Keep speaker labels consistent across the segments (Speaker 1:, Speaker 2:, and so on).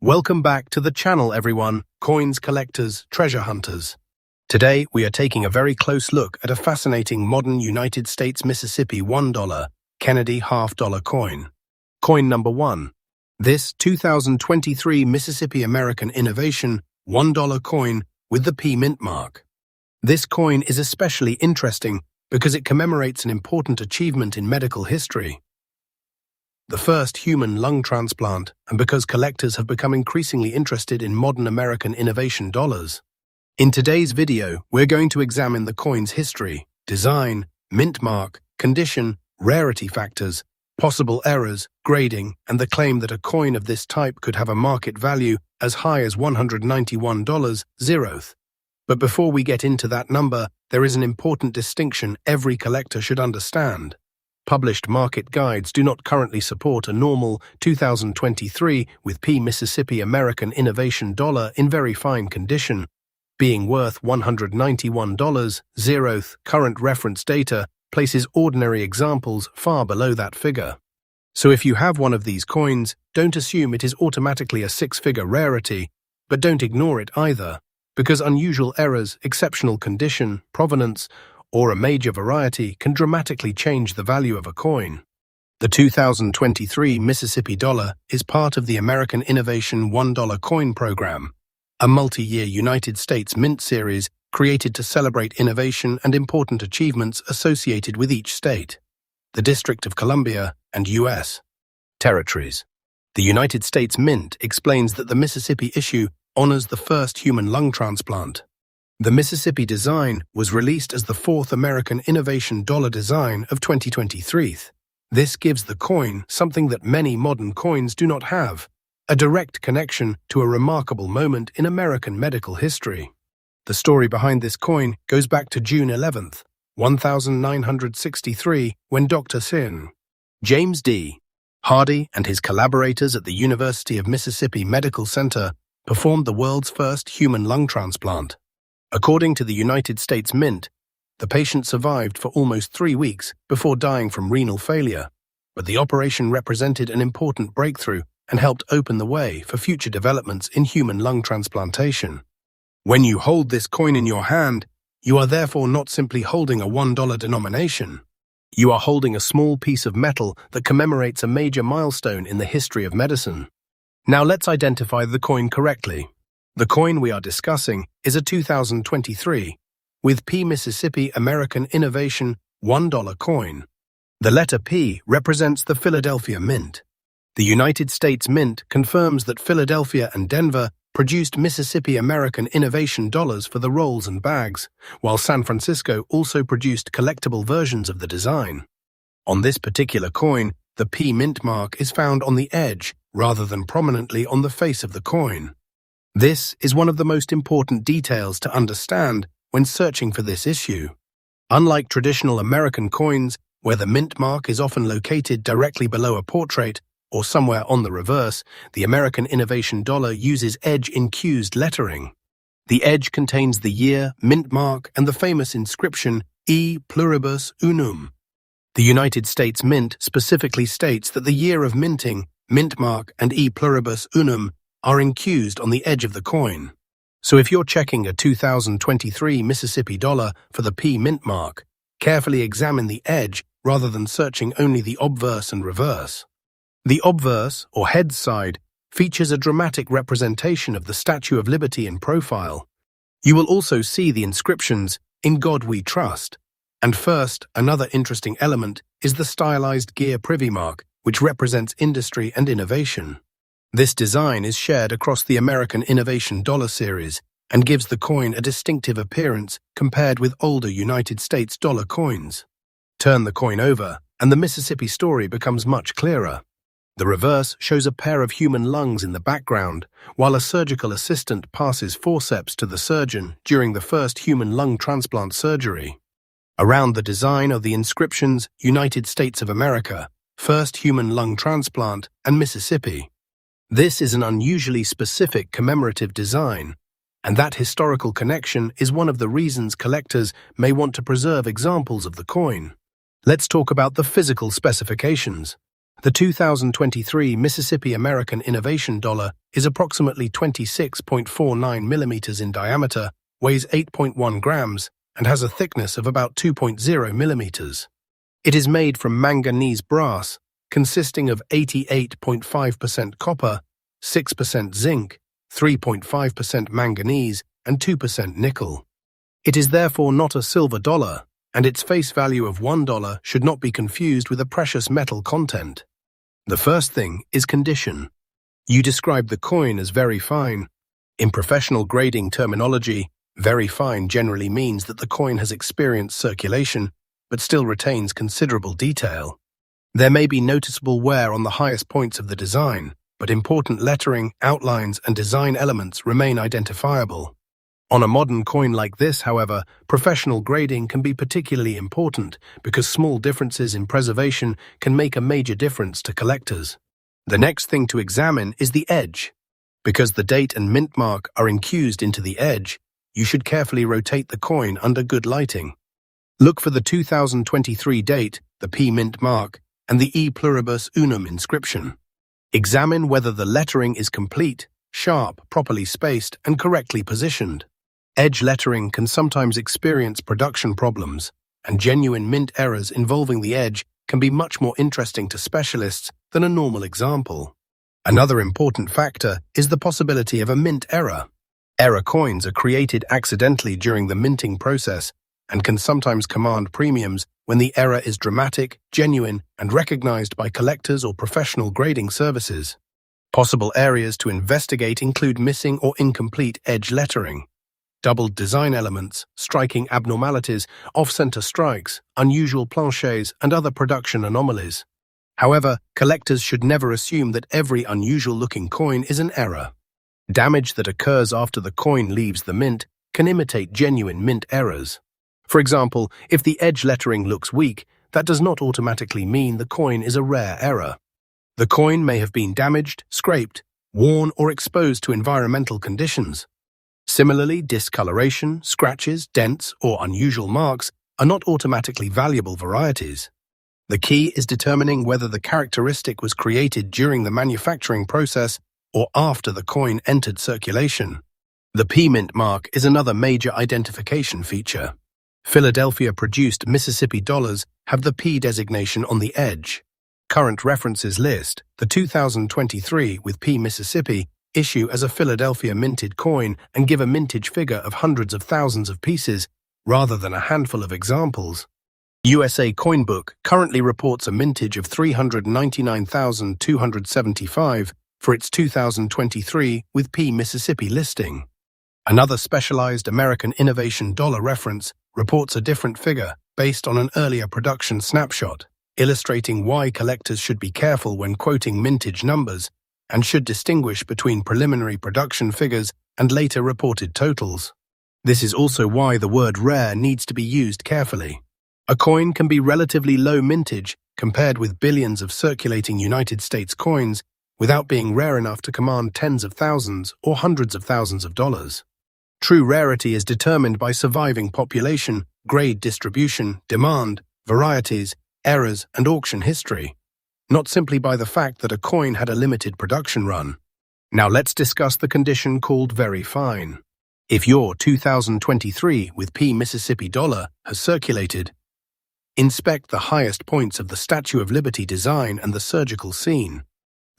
Speaker 1: Welcome back to the channel, everyone, coins collectors, treasure hunters. Today, we are taking a very close look at a fascinating modern United States Mississippi $1 Kennedy half-dollar coin. Coin number 1. This 2023 Mississippi American Innovation $1 coin with the P mint mark. This coin is especially interesting because it commemorates an important achievement in medical history. The first human lung transplant, and because collectors have become increasingly interested in modern American innovation dollars. In today's video, we're going to examine the coin's history, design, mint mark, condition, rarity factors, possible errors, grading, and the claim that a coin of this type could have a market value as high as $191. But before we get into that number, there is an important distinction every collector should understand. Published market guides do not currently support a normal 2023 with P Mississippi American Innovation dollar in very fine condition, being worth $191. Current reference data places ordinary examples far below that figure. So if you have one of these coins, don't assume it is automatically a six-figure rarity, but don't ignore it either, because unusual errors, exceptional condition, provenance, or a major variety can dramatically change the value of a coin. The 2023 Mississippi dollar is part of the American Innovation $1 coin program, a multi-year United States mint series created to celebrate innovation and important achievements associated with each state, the District of Columbia, and U.S. territories. The United States Mint explains that the Mississippi issue honors the first human lung transplant. The Mississippi design was released as the fourth American Innovation dollar design of 2023. This gives the coin something that many modern coins do not have, a direct connection to a remarkable moment in American medical history. The story behind this coin goes back to June 11, 1963, when Dr. Sin. James D. Hardy and his collaborators at the University of Mississippi Medical Center performed the world's first human lung transplant. According to the United States Mint, the patient survived for almost 3 weeks before dying from renal failure, but the operation represented an important breakthrough and helped open the way for future developments in human lung transplantation. When you hold this coin in your hand, you are therefore not simply holding a $1 denomination. You are holding a small piece of metal that commemorates a major milestone in the history of medicine. Now let's identify the coin correctly. The coin we are discussing is a 2023 with P Mississippi American Innovation $1 coin. The letter P represents the Philadelphia Mint. The United States Mint confirms that Philadelphia and Denver produced Mississippi American Innovation dollars for the rolls and bags, while San Francisco also produced collectible versions of the design. On this particular coin, the P mint mark is found on the edge rather than prominently on the face of the coin. This is one of the most important details to understand when searching for this issue. Unlike traditional American coins, where the mint mark is often located directly below a portrait or somewhere on the reverse, the American Innovation dollar uses edge-infused lettering. The edge contains the year, mint mark, and the famous inscription E pluribus unum. The United States Mint specifically states that the year of minting, mint mark, and E pluribus unum are infused on the edge of the coin. So if you're checking a 2023 Mississippi dollar for the P mint mark, carefully examine the edge rather than searching only the obverse and reverse. The obverse, or head side, features a dramatic representation of the Statue of Liberty in profile. You will also see the inscriptions, "In God We Trust." And first, another interesting element is the stylized gear privy mark, which represents industry and innovation. This design is shared across the American Innovation dollar series and gives the coin a distinctive appearance compared with older United States dollar coins. Turn the coin over, and the Mississippi story becomes much clearer. The reverse shows a pair of human lungs in the background, while a surgical assistant passes forceps to the surgeon during the first human lung transplant surgery. Around the design are the inscriptions United States of America, First Human Lung Transplant, and Mississippi. This is an unusually specific commemorative design, and that historical connection is one of the reasons collectors may want to preserve examples of the coin. Let's talk about the physical specifications. The 2023 Mississippi American Innovation Dollar is approximately 26.49 millimeters in diameter, weighs 8.1 grams, and has a thickness of about 2.0 millimeters. It is made from manganese brass, consisting of 88.5% copper, 6% zinc, 3.5% manganese, and 2% nickel. It is therefore not a silver dollar, and its face value of $1 should not be confused with a precious metal content. The first thing is condition. You describe the coin as very fine. In professional grading terminology, very fine generally means that the coin has experienced circulation, but still retains considerable detail. There may be noticeable wear on the highest points of the design, but important lettering, outlines, and design elements remain identifiable. On a modern coin like this, however, professional grading can be particularly important because small differences in preservation can make a major difference to collectors. The next thing to examine is the edge. Because the date and mint mark are infused into the edge, you should carefully rotate the coin under good lighting. Look for the 2023 date, the P mint mark, and the E pluribus unum inscription. Examine whether the lettering is complete, sharp, properly spaced, and correctly positioned. Edge lettering can sometimes experience production problems, and genuine mint errors involving the edge can be much more interesting to specialists than a normal example. Another important factor is the possibility of a mint error. Error coins are created accidentally during the minting process and can sometimes command premiums when the error is dramatic, genuine, and recognized by collectors or professional grading services. Possible areas to investigate include missing or incomplete edge lettering, doubled design elements, striking abnormalities, off-center strikes, unusual planchets, and other production anomalies. However, collectors should never assume that every unusual-looking coin is an error. Damage that occurs after the coin leaves the mint can imitate genuine mint errors. For example, if the edge lettering looks weak, that does not automatically mean the coin is a rare error. The coin may have been damaged, scraped, worn, or exposed to environmental conditions. Similarly, discoloration, scratches, dents, or unusual marks are not automatically valuable varieties. The key is determining whether the characteristic was created during the manufacturing process or after the coin entered circulation. The P mint mark is another major identification feature. Philadelphia-produced Mississippi dollars have the P designation on the edge. Current references list the 2023 with P Mississippi issue as a Philadelphia minted coin and give a mintage figure of hundreds of thousands of pieces rather than a handful of examples. USA Coinbook currently reports a mintage of 399,275 for its 2023 with P Mississippi listing. Another specialized American Innovation Dollar reference reports a different figure based on an earlier production snapshot, illustrating why collectors should be careful when quoting mintage numbers and should distinguish between preliminary production figures and later reported totals. This is also why the word rare needs to be used carefully. A coin can be relatively low mintage compared with billions of circulating United States coins without being rare enough to command tens of thousands or hundreds of thousands of dollars. True rarity is determined by surviving population, grade distribution, demand, varieties, errors, and auction history, not simply by the fact that a coin had a limited production run. Now let's discuss the condition called very fine. If your 2023 with P Mississippi dollar has circulated, inspect the highest points of the Statue of Liberty design and the surgical scene.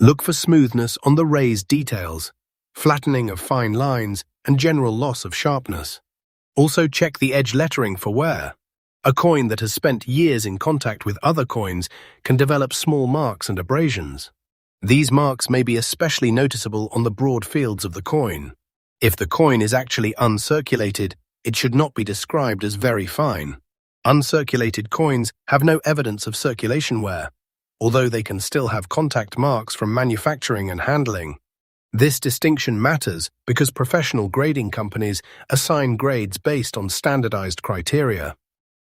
Speaker 1: Look for smoothness on the raised details, flattening of fine lines, and general loss of sharpness. Also check the edge lettering for wear. A coin that has spent years in contact with other coins can develop small marks and abrasions. These marks may be especially noticeable on the broad fields of the coin. If the coin is actually uncirculated, it should not be described as very fine. Uncirculated coins have no evidence of circulation wear, although they can still have contact marks from manufacturing and handling. This distinction matters because professional grading companies assign grades based on standardized criteria.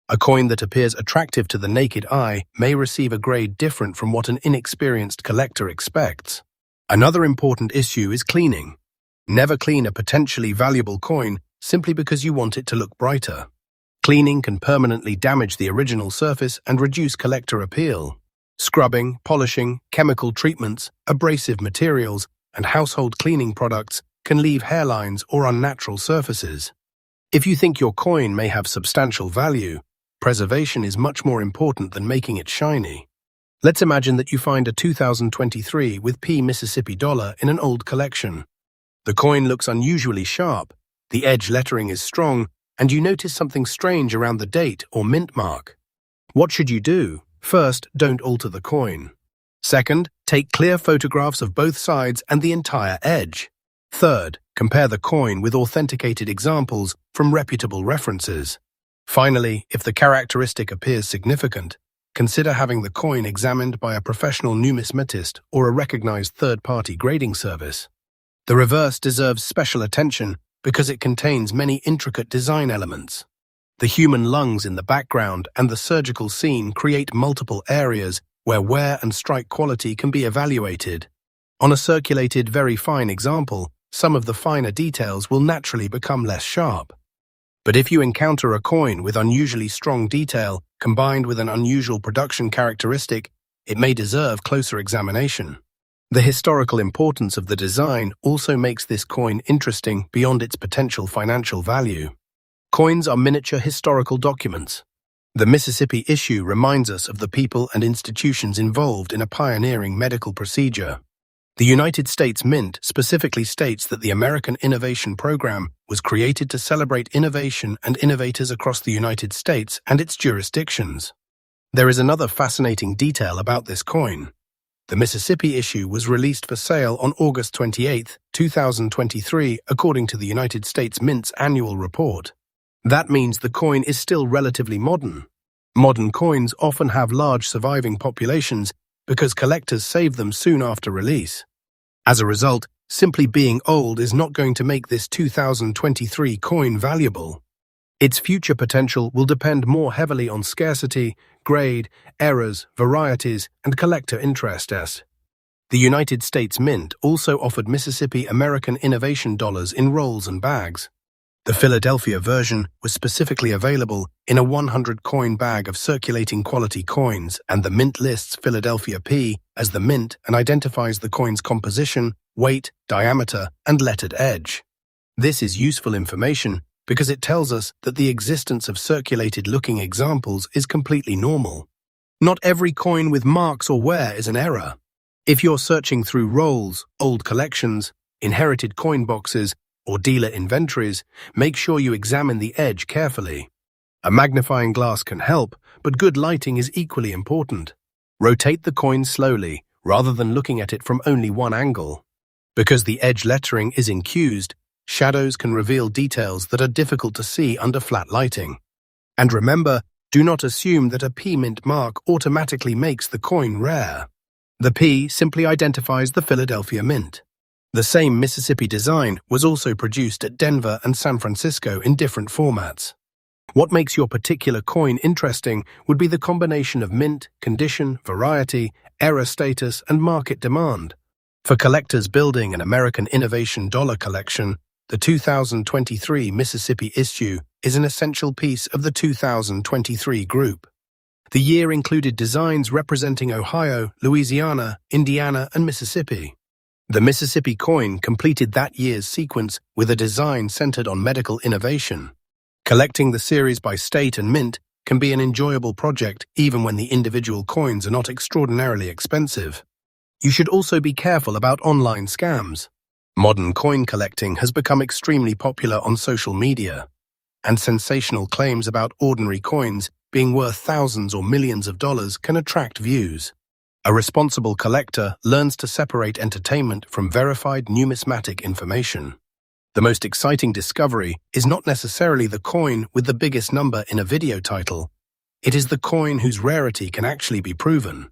Speaker 1: A coin that appears attractive to the naked eye may receive a grade different from what an inexperienced collector expects. Another important issue is cleaning. Never clean a potentially valuable coin simply because you want it to look brighter. Cleaning can permanently damage the original surface and reduce collector appeal. Scrubbing, polishing, chemical treatments, abrasive materials, and household cleaning products can leave hairlines or unnatural surfaces. If you think your coin may have substantial value, preservation is much more important than making it shiny. Let's imagine that you find a 2023 with P Mississippi dollar in an old collection. The coin looks unusually sharp, the edge lettering is strong, and you notice something strange around the date or mint mark. What should you do? First, don't alter the coin. Second, take clear photographs of both sides and the entire edge. Third, compare the coin with authenticated examples from reputable references. Finally, if the characteristic appears significant, consider having the coin examined by a professional numismatist or a recognized third-party grading service. The reverse deserves special attention because it contains many intricate design elements. The human lungs in the background and the surgical scene create multiple areas where wear and strike quality can be evaluated. On a circulated, very fine example, some of the finer details will naturally become less sharp. But if you encounter a coin with unusually strong detail combined with an unusual production characteristic, it may deserve closer examination. The historical importance of the design also makes this coin interesting beyond its potential financial value. Coins are miniature historical documents. The Mississippi issue reminds us of the people and institutions involved in a pioneering medical procedure. The United States Mint specifically states that the American Innovation Program was created to celebrate innovation and innovators across the United States and its jurisdictions. There is another fascinating detail about this coin. The Mississippi issue was released for sale on August 28, 2023, according to the United States Mint's annual report. That means the coin is still relatively modern. Modern coins often have large surviving populations because collectors save them soon after release. As a result, simply being old is not going to make this 2023 coin valuable. Its future potential will depend more heavily on scarcity, grade, errors, varieties, and collector interest. The United States Mint also offered Mississippi American Innovation dollars in rolls and bags. The Philadelphia version was specifically available in a 100-coin bag of circulating quality coins, and the Mint lists Philadelphia P as the mint and identifies the coin's composition, weight, diameter, and lettered edge. This is useful information because it tells us that the existence of circulated-looking examples is completely normal. Not every coin with marks or wear is an error. If you're searching through rolls, old collections, inherited coin boxes, or dealer inventories, make sure you examine the edge carefully. A magnifying glass can help, but good lighting is equally important. Rotate the coin slowly, rather than looking at it from only one angle. Because the edge lettering is incused, shadows can reveal details that are difficult to see under flat lighting. And remember, do not assume that a P mint mark automatically makes the coin rare. The P simply identifies the Philadelphia Mint. The same Mississippi design was also produced at Denver and San Francisco in different formats. What makes your particular coin interesting would be the combination of mint, condition, variety, error status, and market demand. For collectors building an American Innovation dollar collection, the 2023 Mississippi issue is an essential piece of the 2023 group. The year included designs representing Ohio, Louisiana, Indiana, and Mississippi. The Mississippi coin completed that year's sequence with a design centered on medical innovation. Collecting the series by state and mint can be an enjoyable project even when the individual coins are not extraordinarily expensive. You should also be careful about online scams. Modern coin collecting has become extremely popular on social media, and sensational claims about ordinary coins being worth thousands or millions of dollars can attract views. A responsible collector learns to separate entertainment from verified numismatic information. The most exciting discovery is not necessarily the coin with the biggest number in a video title. It is the coin whose rarity can actually be proven.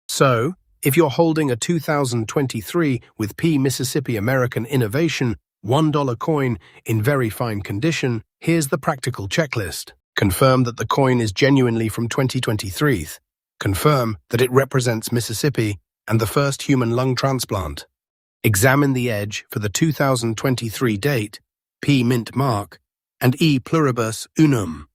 Speaker 1: So, if you're holding a 2023 with P Mississippi American Innovation $1 coin in very fine condition, here's the practical checklist. Confirm that the coin is genuinely from 2023. Confirm that it represents Mississippi and the first human lung transplant. Examine the edge for the 2023 date, P mint mark, and E pluribus unum.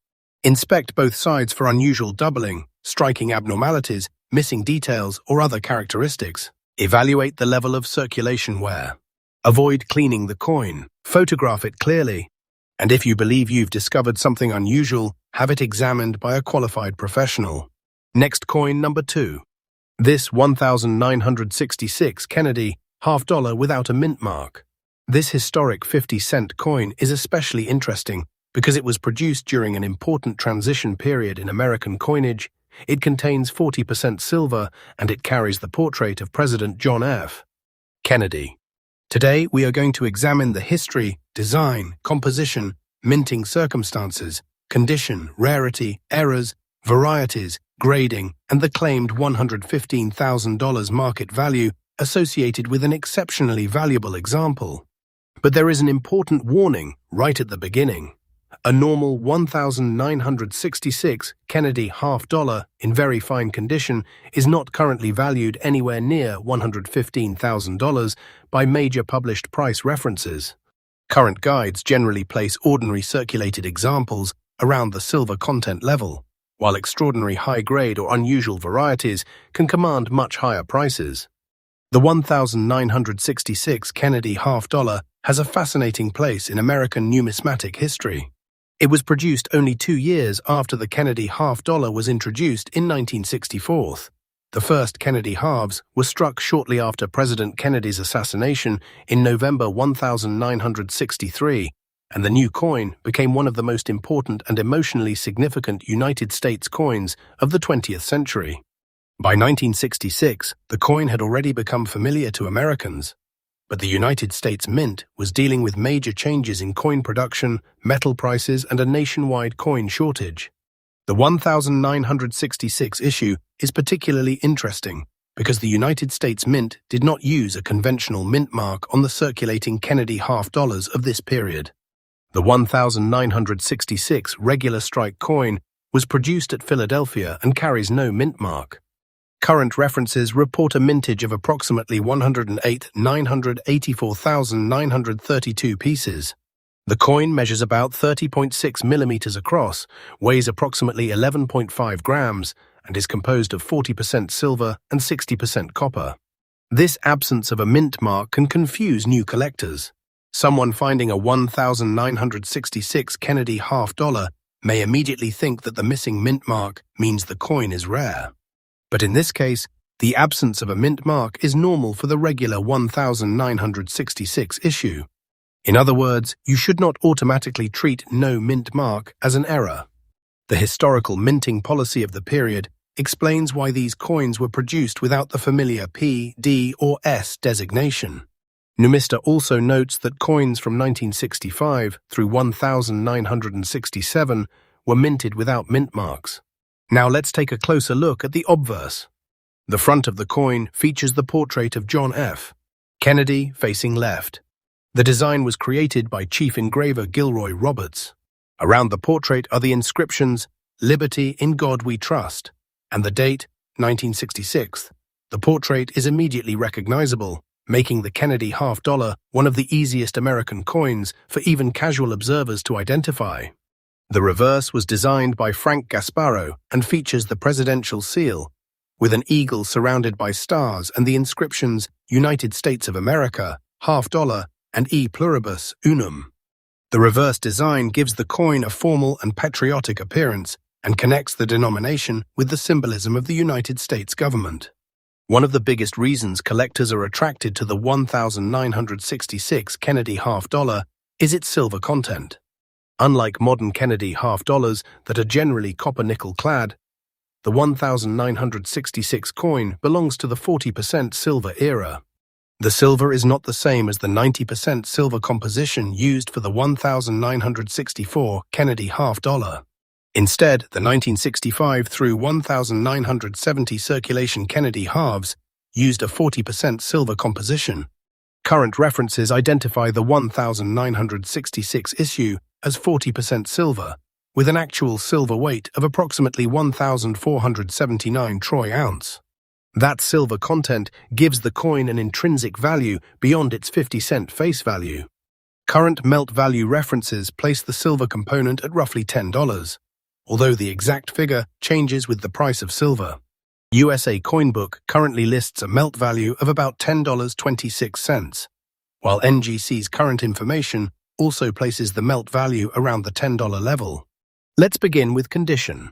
Speaker 1: Inspect both sides for unusual doubling, striking abnormalities, missing details, or other characteristics. Evaluate the level of circulation wear. Avoid cleaning the coin. Photograph it clearly. And if you believe you've discovered something unusual, have it examined by a qualified professional. Next coin number 2. This 1966 Kennedy $half without a mint mark. This historic 50-cent coin is especially interesting because it was produced during an important transition period in American coinage. It contains 40% silver and it carries the portrait of President John F. Kennedy. Today, we are going to examine the history, design, composition, minting circumstances, condition, rarity, errors, varieties, grading, and the claimed $115,000 market value associated with an exceptionally valuable example. But there is an important warning right at the beginning. A normal 1966 Kennedy $half in very fine condition is not currently valued anywhere near $115,000 by major published price references. Current guides generally place ordinary circulated examples around the silver content level, while extraordinary high-grade or unusual varieties can command much higher prices. The 1966 Kennedy $half has a fascinating place in American numismatic history. It was produced only 2 years after the Kennedy $half was introduced in 1964. The first Kennedy halves were struck shortly after President Kennedy's assassination in November 1963, and the new coin became one of the most important and emotionally significant United States coins of the 20th century. By 1966, the coin had already become familiar to Americans, but the United States Mint was dealing with major changes in coin production, metal prices, and a nationwide coin shortage. The 1966 issue is particularly interesting because the United States Mint did not use a conventional mint mark on the circulating Kennedy $half of this period. The 1966 regular strike coin was produced at Philadelphia and carries no mint mark. Current references report a mintage of approximately 108,984,932 pieces. The coin measures about 30.6 millimeters across, weighs approximately 11.5 grams, and is composed of 40% silver and 60% copper. This absence of a mint mark can confuse new collectors. Someone finding a 1966 Kennedy $half may immediately think that the missing mint mark means the coin is rare. But in this case, the absence of a mint mark is normal for the regular 1966 issue. In other words, you should not automatically treat no mint mark as an error. The historical minting policy of the period explains why these coins were produced without the familiar P, D, or S designation. Numista also notes that coins from 1965 through 1967 were minted without mint marks. Now let's take a closer look at the obverse. The front of the coin features the portrait of John F. Kennedy facing left. The design was created by chief engraver Gilroy Roberts. Around the portrait are the inscriptions, "Liberty, in God we trust," and the date, 1966. The portrait is immediately recognizable, making the Kennedy $half one of the easiest American coins for even casual observers to identify. The reverse was designed by Frank Gasparo and features the presidential seal, with an eagle surrounded by stars and the inscriptions United States of America, $half, and E pluribus unum. The reverse design gives the coin a formal and patriotic appearance and connects the denomination with the symbolism of the United States government. One of the biggest reasons collectors are attracted to the 1966 Kennedy $half is its silver content. Unlike modern Kennedy $half that are generally copper-nickel clad, the 1966 coin belongs to the 40% silver era. The silver is not the same as the 90% silver composition used for the 1964 Kennedy $half. Instead, the 1965 through 1970 circulation Kennedy halves used a 40% silver composition. Current references identify the 1966 issue as 40% silver, with an actual silver weight of approximately 1,479 troy ounce. That silver content gives the coin an intrinsic value beyond its 50-cent face value. Current melt value references place the silver component at roughly $10, although the exact figure changes with the price of silver. USA Coinbook currently lists a melt value of about $10.26, while NGC's current information also places the melt value around the $10 level. Let's begin with condition.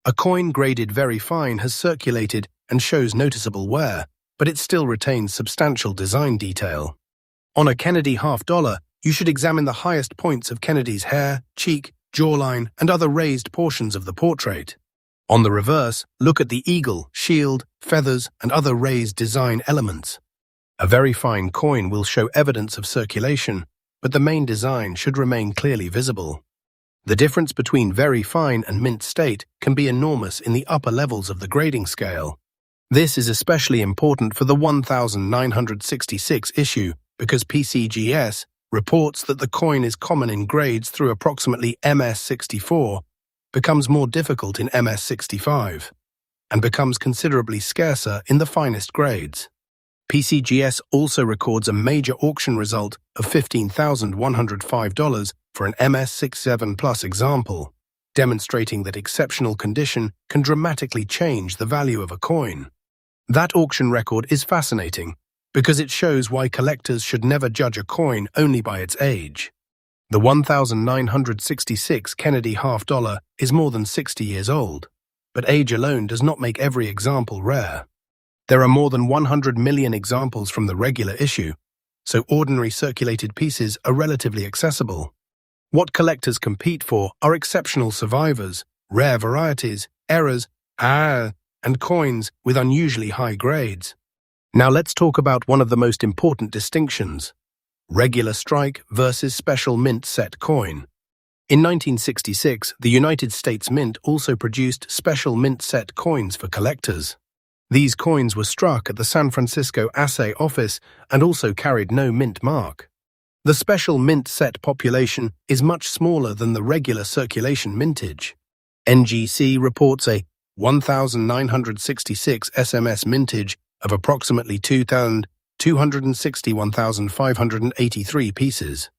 Speaker 1: A coin graded very fine has circulated and shows noticeable wear, but it still retains substantial design detail. On a Kennedy $half, you should examine the highest points of Kennedy's hair, cheek, jawline, and other raised portions of the portrait. On the reverse, look at the eagle, shield, feathers, and other raised design elements. A very fine coin will show evidence of circulation, but the main design should remain clearly visible. The difference between very fine and mint state can be enormous in the upper levels of the grading scale. This is especially important for the 1966 issue because PCGS reports that the coin is common in grades through approximately MS64, becomes more difficult in MS65, and becomes considerably scarcer in the finest grades. PCGS also records a major auction result of $15,105 for an MS67 Plus example, demonstrating that exceptional condition can dramatically change the value of a coin. That auction record is fascinating because it shows why collectors should never judge a coin only by its age. The 1966 Kennedy $half is more than 60 years old, but age alone does not make every example rare. There are more than 100 million examples from the regular issue, so ordinary circulated pieces are relatively accessible. What collectors compete for are exceptional survivors, rare varieties, errors, and coins with unusually high grades. Now let's talk about one of the most important distinctions: regular strike versus special mint set coin. In 1966, the United States Mint also produced special mint set coins for collectors. These coins were struck at the San Francisco Assay Office and also carried no mint mark. The special mint set population is much smaller than the regular circulation mintage. NGC reports a 1966 SMS mintage of approximately 261,583 pieces.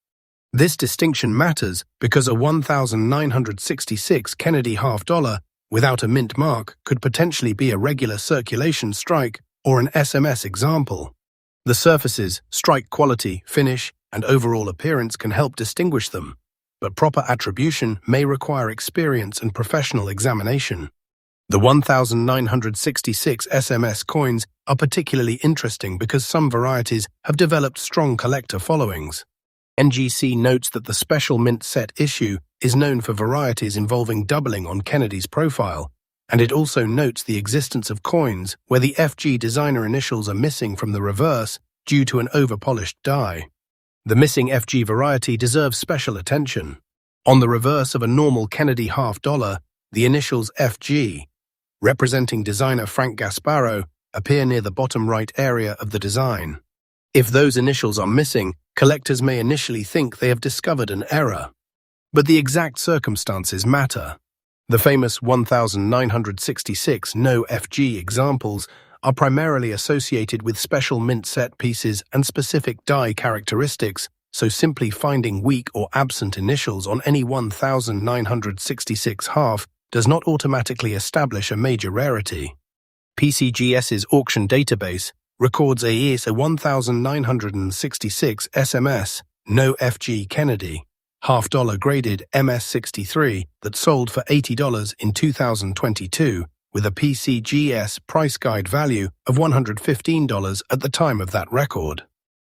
Speaker 1: This distinction matters because a 1966 Kennedy $half without a mint mark could potentially be a regular circulation strike or an SMS example. The surfaces, strike quality, finish, and overall appearance can help distinguish them, but proper attribution may require experience and professional examination. The 1966 SMS coins are particularly interesting because some varieties have developed strong collector followings. NGC notes that the special mint set issue is known for varieties involving doubling on Kennedy's profile, and it also notes the existence of coins where the FG designer initials are missing from the reverse due to an over-polished die. The missing FG variety deserves special attention. On the reverse of a normal Kennedy $half, the initials FG, representing designer Frank Gasparo, appear near the bottom right area of the design. If those initials are missing, collectors may initially think they have discovered an error. But the exact circumstances matter. The famous 1966 no FG examples are primarily associated with special mint set pieces and specific die characteristics, so simply finding weak or absent initials on any 1966 half does not automatically establish a major rarity. PCGS's auction database records a 1966 SMS no FG Kennedy $half graded MS63 that sold for $80 in 2022 with a PCGS price guide value of $115 at the time of that record.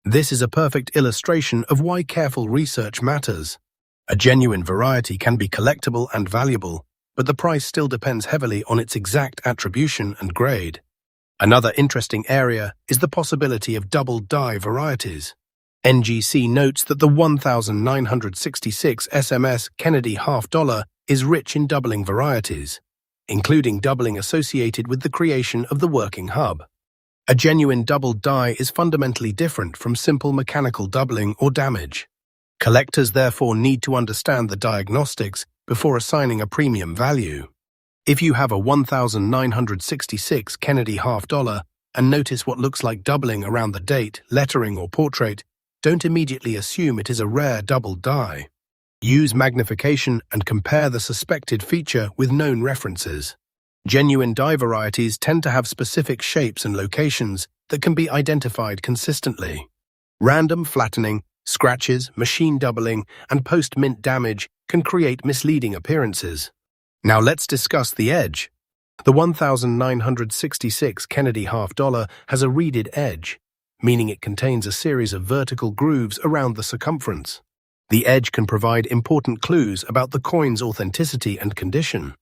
Speaker 1: This is a perfect illustration of why careful research matters. A genuine variety can be collectible and valuable, but the price still depends heavily on its exact attribution and grade. Another interesting area is the possibility of double die varieties. NGC notes that the 1966 SMS Kennedy $half is rich in doubling varieties, including doubling associated with the creation of the working hub. A genuine double die is fundamentally different from simple mechanical doubling or damage. Collectors therefore need to understand the diagnostics before assigning a premium value. If you have a 1966 Kennedy $half and notice what looks like doubling around the date, lettering, or portrait, don't immediately assume it is a rare double die. Use magnification and compare the suspected feature with known references. Genuine die varieties tend to have specific shapes and locations that can be identified consistently. Random flattening, scratches, machine doubling, and post-mint damage can create misleading appearances. Now let's discuss the edge. The 1966 Kennedy half-dollar has a reeded edge, meaning it contains a series of vertical grooves around the circumference. The edge can provide important clues about the coin's authenticity and condition.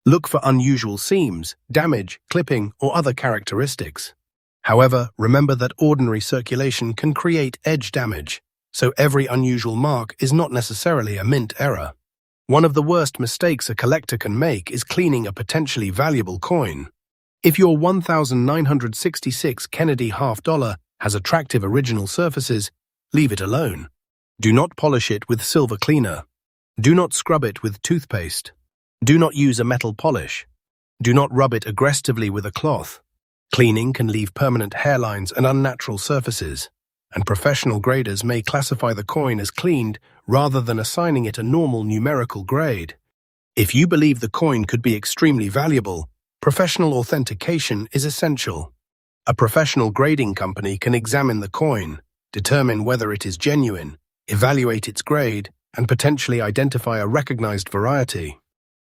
Speaker 1: Look for unusual seams, damage, clipping, or other characteristics. However, remember that ordinary circulation can create edge damage, so every unusual mark is not necessarily a mint error. One of the worst mistakes a collector can make is cleaning a potentially valuable coin. If your 1966 Kennedy half-dollar has attractive original surfaces, leave it alone. Do not polish it with silver cleaner. Do not scrub it with toothpaste. Do not use a metal polish. Do not rub it aggressively with a cloth. Cleaning can leave permanent hairlines and unnatural surfaces, and professional graders may classify the coin as cleaned rather than assigning it a normal numerical grade. If you believe the coin could be extremely valuable, professional authentication is essential. A professional grading company can examine the coin, determine whether it is genuine, evaluate its grade, and potentially identify a recognized variety.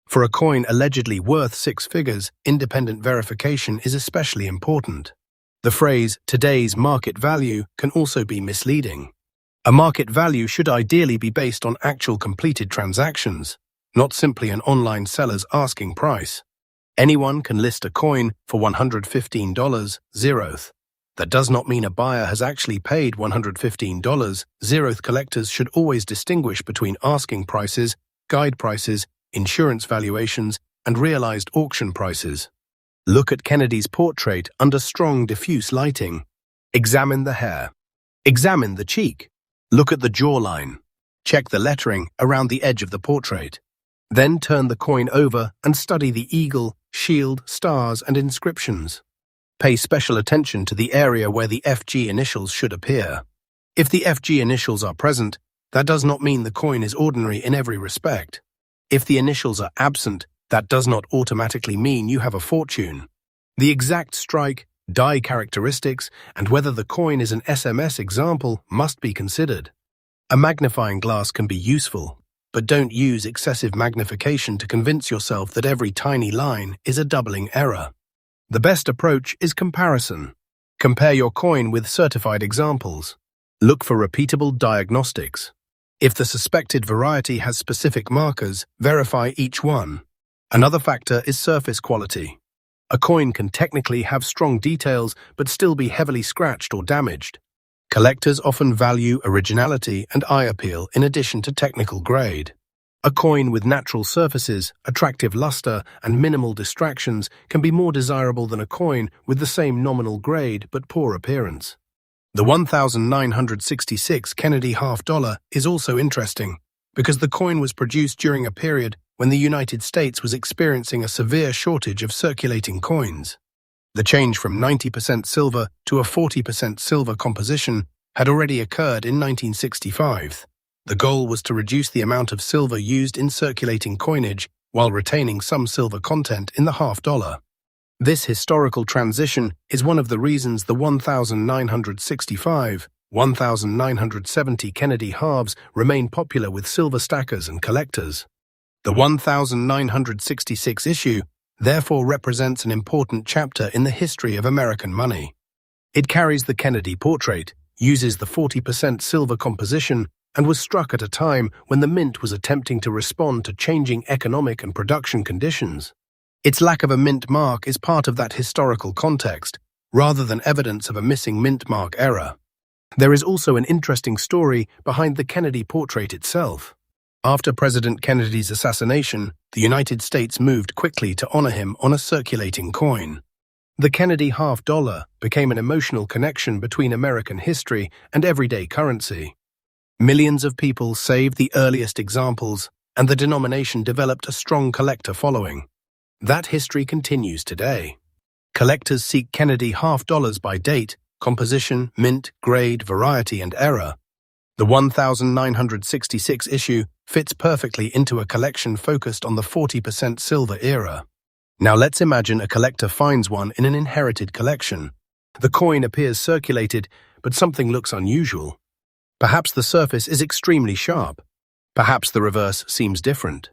Speaker 1: For a coin allegedly worth six figures, independent verification is especially important. The phrase, "today's market value," can also be misleading. A market value should ideally be based on actual completed transactions, not simply an online seller's asking price. Anyone can list a coin for $115, zeroth. That does not mean a buyer has actually paid $115. Zeroth collectors should always distinguish between asking prices, guide prices, insurance valuations, and realized auction prices. Look at Kennedy's portrait under strong diffuse lighting. Examine the hair. Examine the cheek. Look at the jawline. Check the lettering around the edge of the portrait. Then turn the coin over and study the eagle, shield, stars, and inscriptions. Pay special attention to the area where the FG initials should appear. If the FG initials are present, that does not mean the coin is ordinary in every respect. If the initials are absent, that does not automatically mean you have a fortune. The exact strike, die characteristics, and whether the coin is an SMS example must be considered. A magnifying glass can be useful, but don't use excessive magnification to convince yourself that every tiny line is a doubling error. The best approach is comparison. Compare your coin with certified examples. Look for repeatable diagnostics. If the suspected variety has specific markers, verify each one. Another factor is surface quality. A coin can technically have strong details but still be heavily scratched or damaged. Collectors often value originality and eye appeal in addition to technical grade. A coin with natural surfaces, attractive luster, and minimal distractions can be more desirable than a coin with the same nominal grade but poor appearance. The 1966 Kennedy half-dollar is also interesting because the coin was produced during a period when the United States was experiencing a severe shortage of circulating coins. The change from 90% silver to a 40% silver composition had already occurred in 1965. The goal was to reduce the amount of silver used in circulating coinage while retaining some silver content in the half-dollar. This historical transition is one of the reasons the 1965, 1970 Kennedy halves remain popular with silver stackers and collectors. The 1966 issue therefore represents an important chapter in the history of American money. It carries the Kennedy portrait, uses the 40% silver composition, and was struck at a time when the mint was attempting to respond to changing economic and production conditions. Its lack of a mint mark is part of that historical context, rather than evidence of a missing mint mark error. There is also an interesting story behind the Kennedy portrait itself. After President Kennedy's assassination, the United States moved quickly to honor him on a circulating coin. The Kennedy half-dollar became an emotional connection between American history and everyday currency. Millions of people saved the earliest examples, and the denomination developed a strong collector following. That history continues today. Collectors seek Kennedy half-dollars by date, composition, mint, grade, variety, and error. The 1966 issue fits perfectly into a collection focused on the 40% silver era. Now let's imagine a collector finds one in an inherited collection. The coin appears circulated, but something looks unusual. Perhaps the surface is extremely sharp. Perhaps the reverse seems different.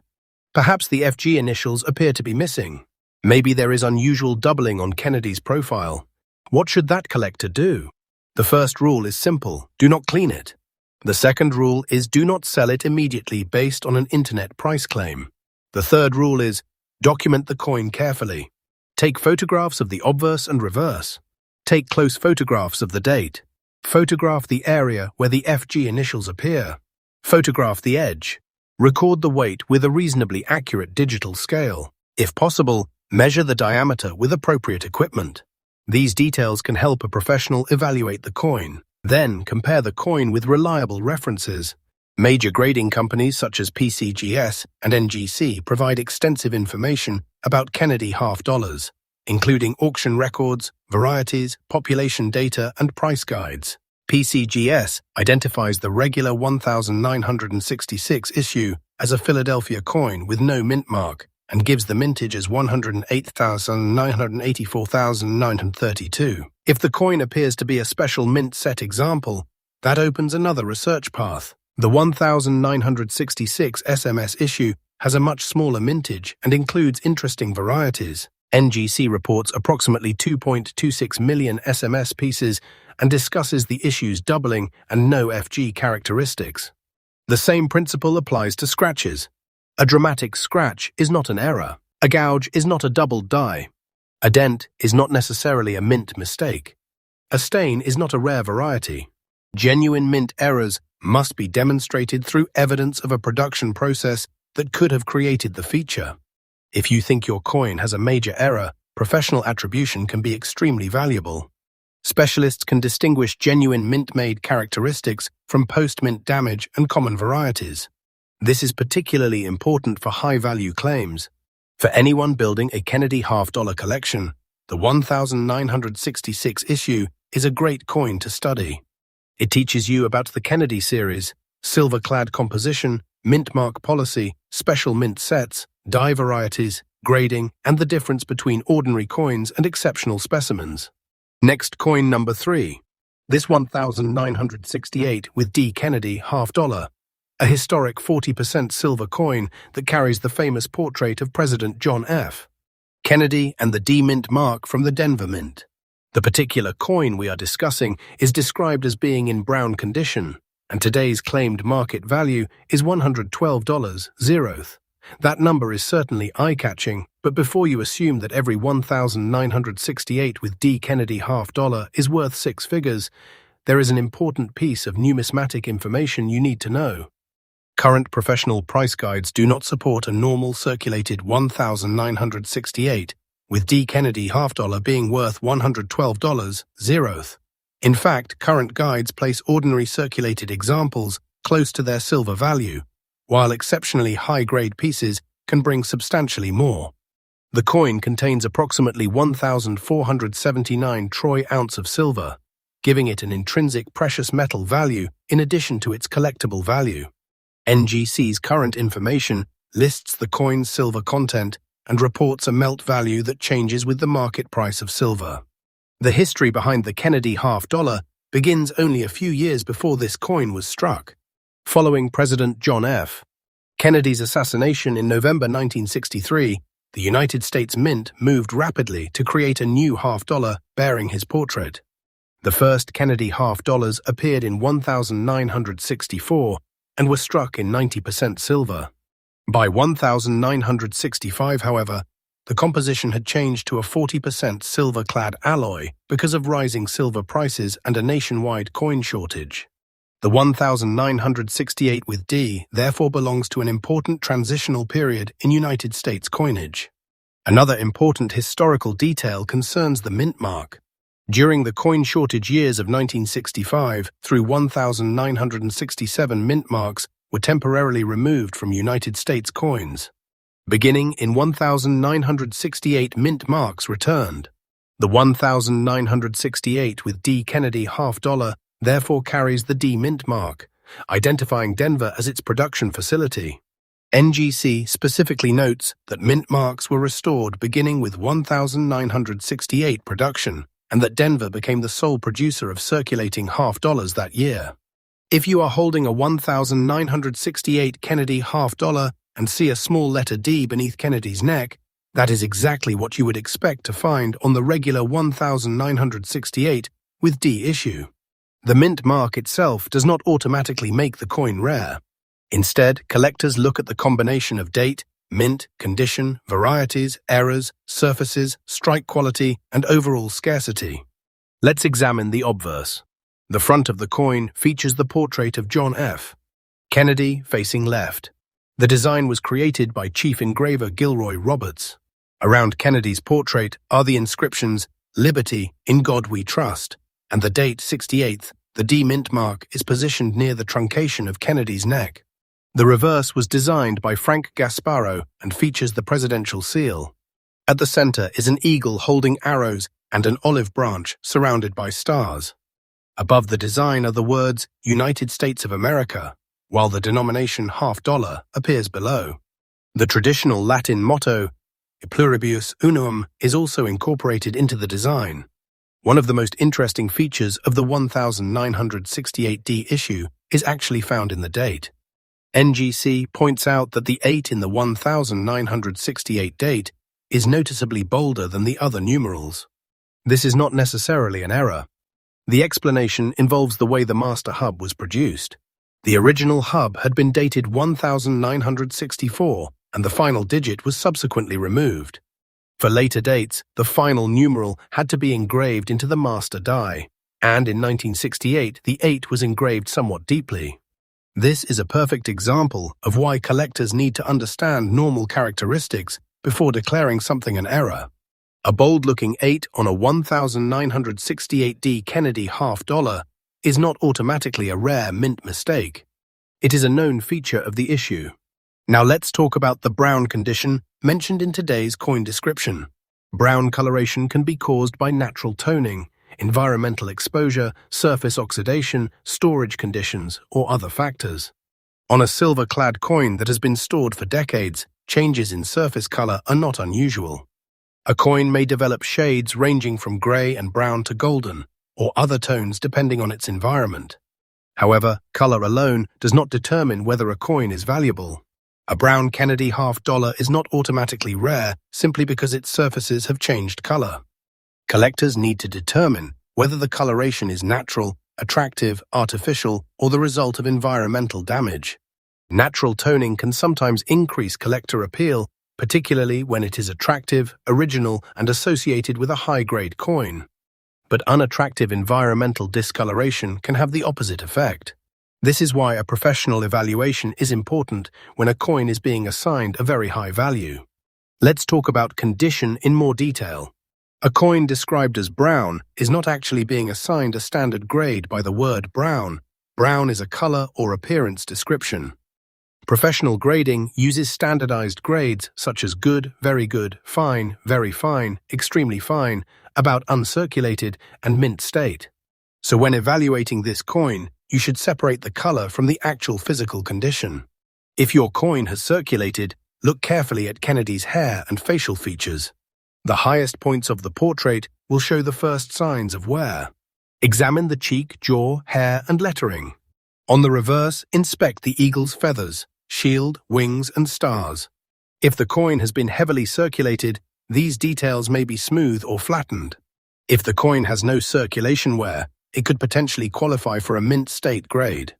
Speaker 1: Perhaps the FG initials appear to be missing. Maybe there is unusual doubling on Kennedy's profile. What should that collector do? The first rule is simple: do not clean it. The second rule is do not sell it immediately based on an internet price claim. The third rule is document the coin carefully. Take photographs of the obverse and reverse. Take close photographs of the date. Photograph the area where the FG initials appear. Photograph the edge. Record the weight with a reasonably accurate digital scale. If possible, measure the diameter with appropriate equipment. These details can help a professional evaluate the coin. Then compare the coin with reliable references. Major grading companies such as PCGS and NGC provide extensive information about Kennedy half dollars, including auction records, varieties, population data, and price guides. PCGS identifies the regular 1966 issue as a Philadelphia coin with no mint mark and gives the mintage as 108,984,932. If the coin appears to be a special mint set example, that opens another research path. The 1966 SMS issue has a much smaller mintage and includes interesting varieties. NGC reports approximately 2.26 million SMS pieces and discusses the issue's doubling and no FG characteristics. The same principle applies to scratches. A dramatic scratch is not an error. A gouge is not a doubled die. A dent is not necessarily a mint mistake. A stain is not a rare variety. Genuine mint errors must be demonstrated through evidence of a production process that could have created the feature. If you think your coin has a major error, professional attribution can be extremely valuable. Specialists can distinguish genuine mint-made characteristics from post-mint damage and common varieties. This is particularly important for high-value claims. For anyone building a Kennedy half-dollar collection, the 1966 issue is a great coin to study. It teaches you about the Kennedy series, silver-clad composition, mint mark policy, special mint sets, die varieties, grading, and the difference between ordinary coins and exceptional specimens. Next, coin number 3. This 1968 with D. Kennedy half-dollar, a historic 40% silver coin that carries the famous portrait of President John F. Kennedy and the D mint mark from the Denver Mint. The particular coin we are discussing is described as being in brown condition, and today's claimed market value is $112. That number is certainly eye-catching, but before you assume that every 1968 with D. Kennedy half-dollar is worth 6 figures, there is an important piece of numismatic information you need to know. Current professional price guides do not support a normal circulated 1968 with D. Kennedy half-dollar being worth $112. In fact, current guides place ordinary circulated examples close to their silver value, while exceptionally high-grade pieces can bring substantially more. The coin contains approximately 1,479 troy ounce of silver, giving it an intrinsic precious metal value in addition to its collectible value. NGC's current information lists the coin's silver content and reports a melt value that changes with the market price of silver. The history behind the Kennedy half-dollar begins only a few years before this coin was struck. Following President John F. Kennedy's assassination in November 1963, the United States Mint moved rapidly to create a new half-dollar bearing his portrait. The first Kennedy half-dollars appeared in 1964 and were struck in 90% silver. By 1965, however, the composition had changed to a 40% silver-clad alloy because of rising silver prices and a nationwide coin shortage. The 1968 with D therefore belongs to an important transitional period in United States coinage. Another important historical detail concerns the mint mark. During the coin shortage years of 1965 through 1967, mint marks were temporarily removed from United States coins. Beginning in 1968, mint marks returned. The 1968 with D. Kennedy half-dollar therefore carries the D mint mark, identifying Denver as its production facility. NGC specifically notes that mint marks were restored beginning with 1968 production, and that Denver became the sole producer of circulating half dollars that year. If you are holding a 1968 Kennedy half dollar and see a small letter D beneath Kennedy's neck, that is exactly what you would expect to find on the regular 1968 with D issue. The mint mark itself does not automatically make the coin rare. Instead, collectors look at the combination of date, mint, condition, varieties, errors, surfaces, strike quality, and overall scarcity. Let's examine the obverse. The front of the coin features the portrait of John F. Kennedy facing left. The design was created by Chief Engraver Gilroy Roberts. Around Kennedy's portrait are the inscriptions, "Liberty, in God we trust," and the date 68th. The D mint mark is positioned near the truncation of Kennedy's neck. The reverse was designed by Frank Gasparo and features the presidential seal. At the center is an eagle holding arrows and an olive branch surrounded by stars. Above the design are the words United States of America, while the denomination half dollar appears below. The traditional Latin motto, E pluribus unum, is also incorporated into the design. One of the most interesting features of the 1968D issue is actually found in the date. NGC points out that the 8 in the 1968 date is noticeably bolder than the other numerals. This is not necessarily an error. The explanation involves the way the master hub was produced. The original hub had been dated 1964, and the final digit was subsequently removed. For later dates, the final numeral had to be engraved into the master die, and in 1968, the 8 was engraved somewhat deeply. This is a perfect example of why collectors need to understand normal characteristics before declaring something an error. A bold-looking 8 on a 1968D Kennedy half dollar is not automatically a rare mint mistake. It is a known feature of the issue. Now let's talk about the brown condition mentioned in today's coin description. Brown coloration can be caused by natural toning, environmental exposure, surface oxidation, storage conditions, or other factors. On a silver-clad coin that has been stored for decades, changes in surface color are not unusual. A coin may develop shades ranging from gray and brown to golden, or other tones depending on its environment. However, color alone does not determine whether a coin is valuable. A brown Kennedy half dollar is not automatically rare simply because its surfaces have changed color. Collectors need to determine whether the coloration is natural, attractive, artificial, or the result of environmental damage. Natural toning can sometimes increase collector appeal, particularly when it is attractive, original, and associated with a high-grade coin. But unattractive environmental discoloration can have the opposite effect. This is why a professional evaluation is important when a coin is being assigned a very high value. Let's talk about condition in more detail. A coin described as brown is not actually being assigned a standard grade by the word brown. Brown is a color or appearance description. Professional grading uses standardized grades such as good, very fine, extremely fine, about uncirculated, and mint state. So when evaluating this coin, you should separate the color from the actual physical condition. If your coin has circulated, look carefully at Kennedy's hair and facial features. The highest points of the portrait will show the first signs of wear. Examine the cheek, jaw, hair, and lettering. On the reverse, inspect the eagle's feathers, shield, wings, and stars. If the coin has been heavily circulated, these details may be smooth or flattened. If the coin has no circulation wear, it could potentially qualify for a mint state grade.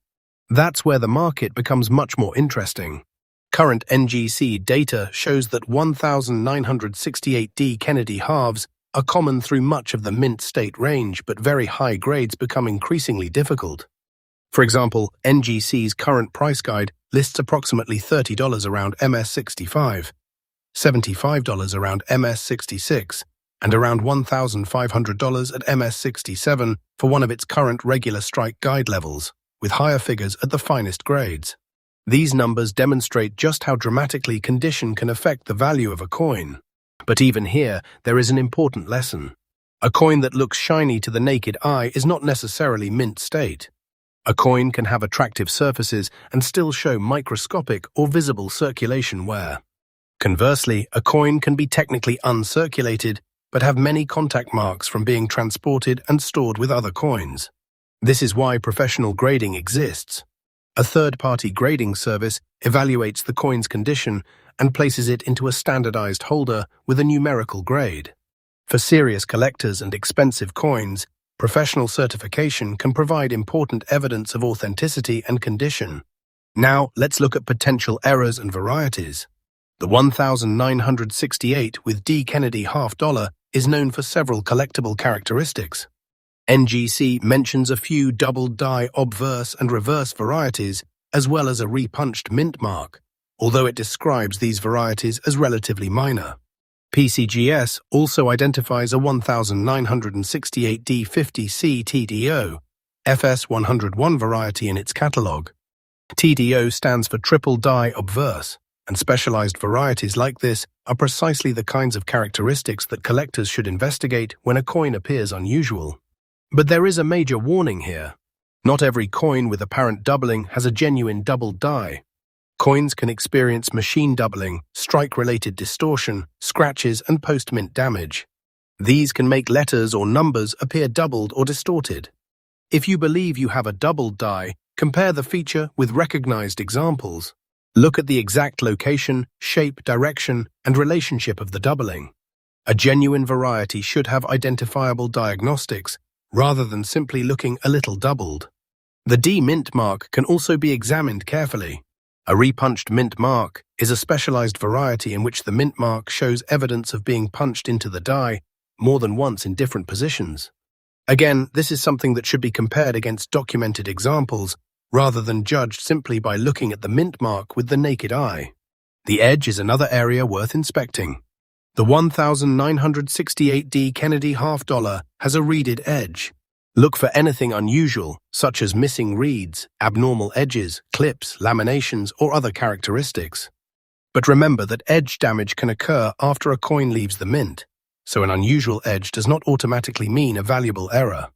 Speaker 1: That's where the market becomes much more interesting. Current NGC data shows that 1968D Kennedy halves are common through much of the mint state range, but very high grades become increasingly difficult. For example, NGC's current price guide lists approximately $30 around MS65, $75 around MS66, and around $1,500 at MS67 for one of its current regular strike guide levels, with higher figures at the finest grades. These numbers demonstrate just how dramatically condition can affect the value of a coin. But even here, there is an important lesson. A coin that looks shiny to the naked eye is not necessarily mint state. A coin can have attractive surfaces and still show microscopic or visible circulation wear. Conversely, a coin can be technically uncirculated but have many contact marks from being transported and stored with other coins. This is why professional grading exists. A third-party grading service evaluates the coin's condition and places it into a standardized holder with a numerical grade. For serious collectors and expensive coins, professional certification can provide important evidence of authenticity and condition. Now, let's look at potential errors and varieties. The 1968 with D. Kennedy $half is known for several collectible characteristics. NGC mentions a few doubled die obverse and reverse varieties, as well as a repunched mint mark, although it describes these varieties as relatively minor. PCGS also identifies a 1968 D50C TDO, FS101 variety in its catalogue. TDO stands for triple die obverse, and specialized varieties like this are precisely the kinds of characteristics that collectors should investigate when a coin appears unusual. But there is a major warning here. Not every coin with apparent doubling has a genuine doubled die. Coins can experience machine doubling, strike-related distortion, scratches, and post-mint damage. These can make letters or numbers appear doubled or distorted. If you believe you have a doubled die, compare the feature with recognized examples. Look at the exact location, shape, direction, and relationship of the doubling. A genuine variety should have identifiable diagnostics, rather than simply looking a little doubled. The D mint mark can also be examined carefully. A repunched mint mark is a specialized variety in which the mint mark shows evidence of being punched into the die more than once in different positions. Again, this is something that should be compared against documented examples, rather than judged simply by looking at the mint mark with the naked eye. The edge is another area worth inspecting. The 1968 D. Kennedy $half has a reeded edge. Look for anything unusual, such as missing reeds, abnormal edges, clips, laminations, or other characteristics. But remember that edge damage can occur after a coin leaves the mint, so an unusual edge does not automatically mean a valuable error.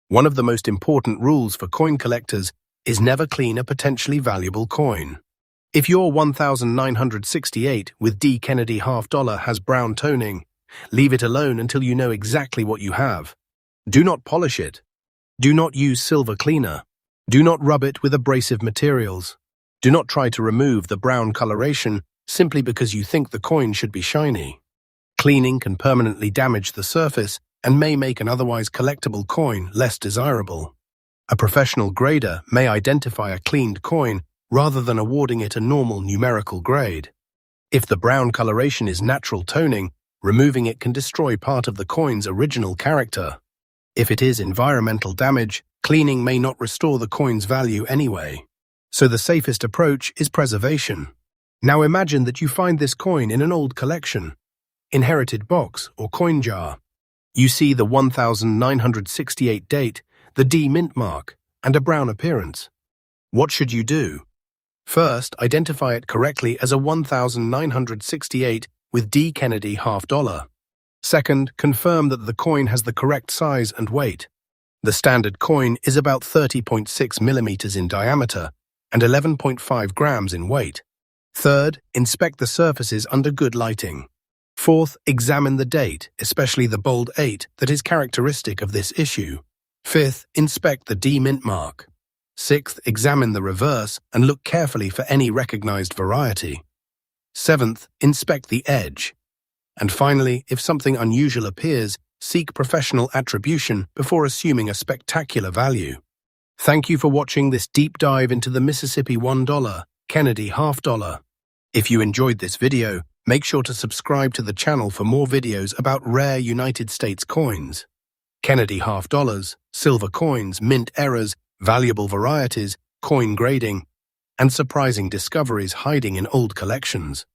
Speaker 1: One of the most important rules for coin collectors is never clean a potentially valuable coin. If your 1968 with D. Kennedy $half has brown toning, leave it alone until you know exactly what you have. Do not polish it. Do not use silver cleaner. Do not rub it with abrasive materials. Do not try to remove the brown coloration simply because you think the coin should be shiny. Cleaning can permanently damage the surface and may make an otherwise collectible coin less desirable. A professional grader may identify a cleaned coin rather than awarding it a normal numerical grade. If the brown coloration is natural toning, removing it can destroy part of the coin's original character. If it is environmental damage, cleaning may not restore the coin's value anyway. So the safest approach is preservation. Now imagine that you find this coin in an old collection, inherited box or coin jar. You see the 1968 date, the D mint mark, and a brown appearance. What should you do? First, identify it correctly as a 1968 with D. Kennedy $half. Second, confirm that the coin has the correct size and weight. The standard coin is about 30.6 millimeters in diameter and 11.5 grams in weight. Third, inspect the surfaces under good lighting. Fourth, examine the date, especially the bold 8 that is characteristic of this issue. Fifth, inspect the D mint mark. Sixth, examine the reverse and look carefully for any recognized variety. Seventh, inspect the edge. And finally, if something unusual appears, seek professional attribution before assuming a spectacular value. Thank you for watching this deep dive into the Mississippi $1 Kennedy $half. If you enjoyed this video, make sure to subscribe to the channel for more videos about rare United States coins. Kennedy $half, silver coins, mint errors, valuable varieties, coin grading, and surprising discoveries hiding in old collections.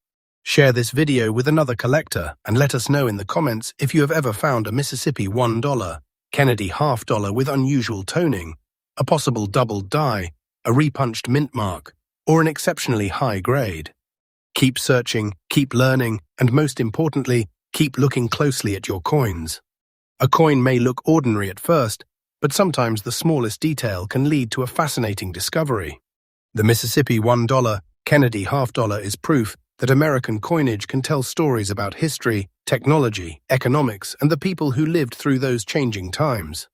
Speaker 1: Share this video with another collector and let us know in the comments if you have ever found a Mississippi $1 Kennedy $half with unusual toning, a possible doubled die, a repunched mint mark, or an exceptionally high grade. Keep searching, keep learning, and most importantly, keep looking closely at your coins. A coin may look ordinary at first, but sometimes the smallest detail can lead to a fascinating discovery. The Mississippi $1 Kennedy half-dollar is proof that American coinage can tell stories about history, technology, economics, and the people who lived through those changing times.